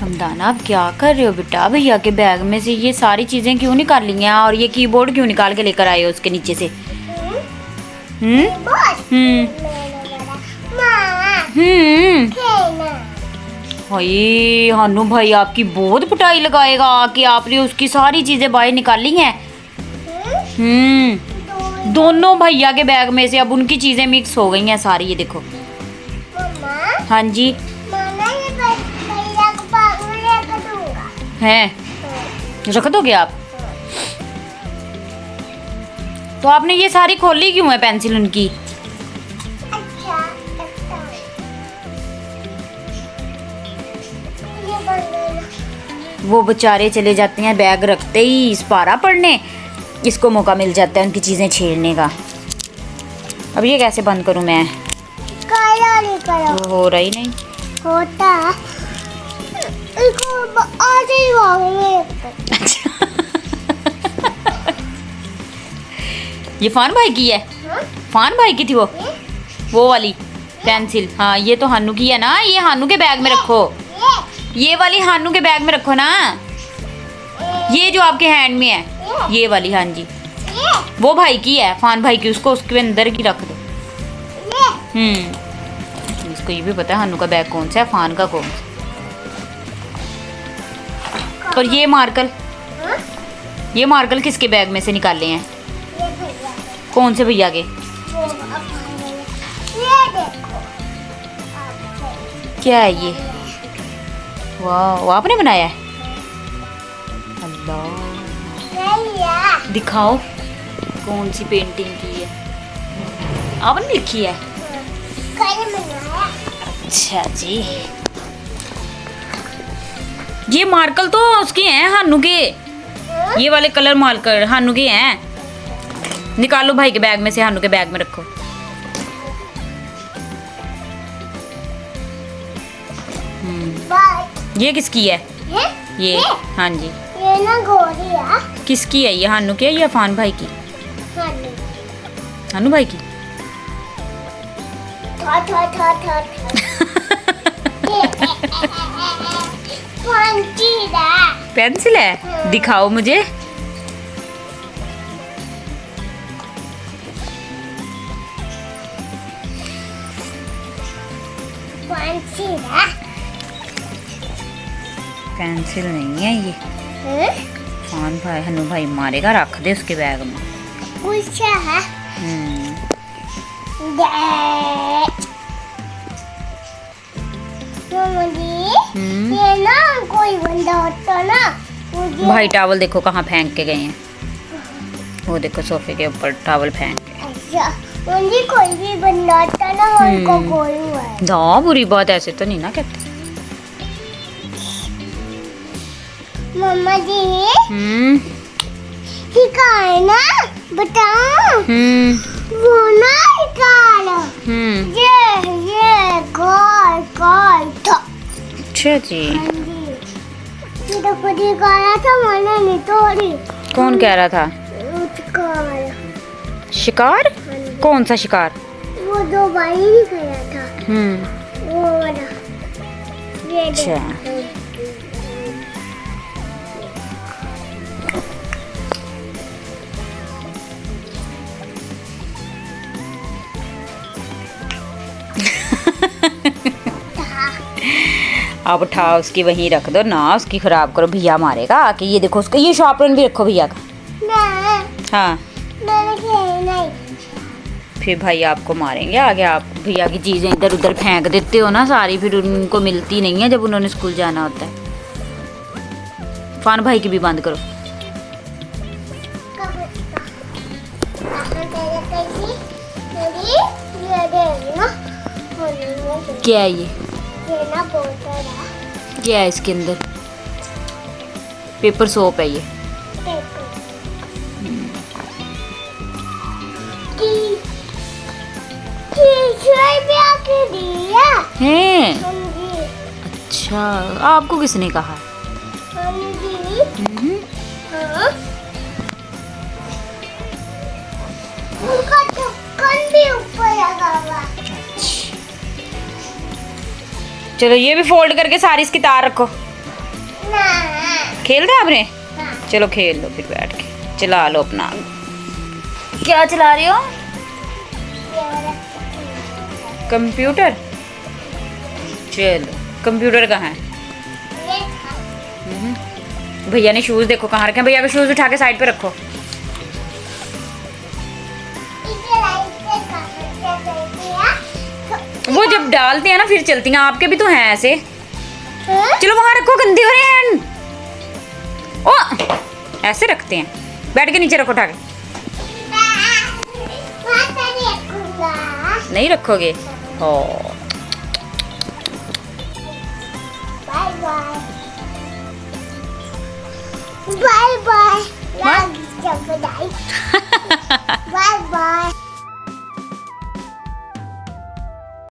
हमदाना आप क्या कर रहे हो बेटा? भैया के बैग में से ये सारी चीजें क्यों निकाल ली हैं और ये कीबोर्ड क्यों निकाल के लेकर आए हो उसके नीचे से? हाय हानू भाई आपकी बहुत पिटाई लगाएगा कि आपने उसकी सारी चीजें बाहर निकाली हैं। दोनों भैया के बैग में से अब उनकी चीजें मिक्स हो गई हैं सारी, ये देखो। हाँ जी हैं, रख दोगे आप? तो आपने ये सारी खोली क्यों है पेंसिल उनकी? वो बेचारे चले जाते हैं बैग रखते ही पारा पढ़ने, इसको मौका मिल जाता है उनकी चीजें छेड़ने का। अब ये कैसे बंद करूं मैं? वो हो रहा ही नहीं होता। अच्छा ये फान भाई की है? फान भाई की थी वो वाली पेंसिल। हाँ ये तो हानू की है ना, ये हानू के बैग में रखो। ये वाली हानू के बैग में रखो ना, ये जो आपके हैंड में है ये वाली। हाँ जी वो भाई की है, फान भाई की, उसको उसके अंदर की रख दो। इसको ये भी पता है हानू का बैग कौन सा है, फान का कौन सा। और ये मार्कल किसके बैग में से निकाले हैं? कौन से भैया के? क्या है ये? वाह आपने बनाया है? अल्लाह दिखाओ कौन सी पेंटिंग की है, आपने लिखी है? अच्छा जी ये मार्कल तो उसके हैं हानू के, ये वाले कलर मार्कर हानू के हैं। निकालो भाई के बैग में से, हानू के बैग में रखो। ये किसकी है? ये हाँ जी ये ना गोरी है। किसकी है ये? हानू की है या फान भाई की? हानू भाई की। पेंसिल है, दिखाओ मुझे। पेंसिल नहीं है ये। फान भाई हनु भाई मारेगा, रख दे उसके बैग में। है ये ना कोई बंदा होता ना भाई टावल देखो कहाँ फेंक के गए हैं, वो देखो सोफे के ऊपर टावल फेंक के। अच्छा कोई भी बंदा होता ना उनको कोई हुआ है ना, बुरी बात ऐसे तो नहीं ना कहते। मम्मा जी हिकाए ना बताओ। वो ना हिकालो ये गोल था। अच्छा जी ये तो खुद ही हिकाया था, मैंने नहीं तोड़ी। कौन कह रहा था? शिकार? कौन सा शिकार? वो दो भाई नहीं गया था। वो वाला ये अच्छा अब उठाओ उसकी वहीं रख दो ना, उसकी खराब करो, भैया मारेगा आके। ये देखो उसका ये शॉपरन भी रखो भैया का। हाँ नहीं फिर भाई आपको मारेंगे आगे, आप भैया की चीज़ें इधर उधर फेंक देते हो ना सारी, फिर उनको मिलती नहीं है जब उन्होंने स्कूल जाना होता है। फान भाई की भी बंद करो। क्या है ये? क्या है इसके अंदर? पेपर सोप है ये। हैं? अच्छा आपको किसने कहा? उनका ढक्कन भी ऊपर लगा हुआ। चलो ये भी फोल्ड करके सारी इसकी तार रखो। खेल रहे आपने? चलो खेल लो फिर बैठ के, चला लो अपना। क्या चला रहे हो? कंप्यूटर। चलो कंप्यूटर कहाँ है? भैया ने शूज देखो कहाँ रखे हैं। भैया के शूज उठा के साइड पे रखो। वो जब डालते हैं ना फिर चलती हैं। आपके भी तो हैं ऐसे। चलो वहां रखो, गंदे हो रहे हैं। ओ ऐसे रखते हैं। बैठ के नीचे रखो उठा के। नहीं रखोगे? हो bye bye bye bye bye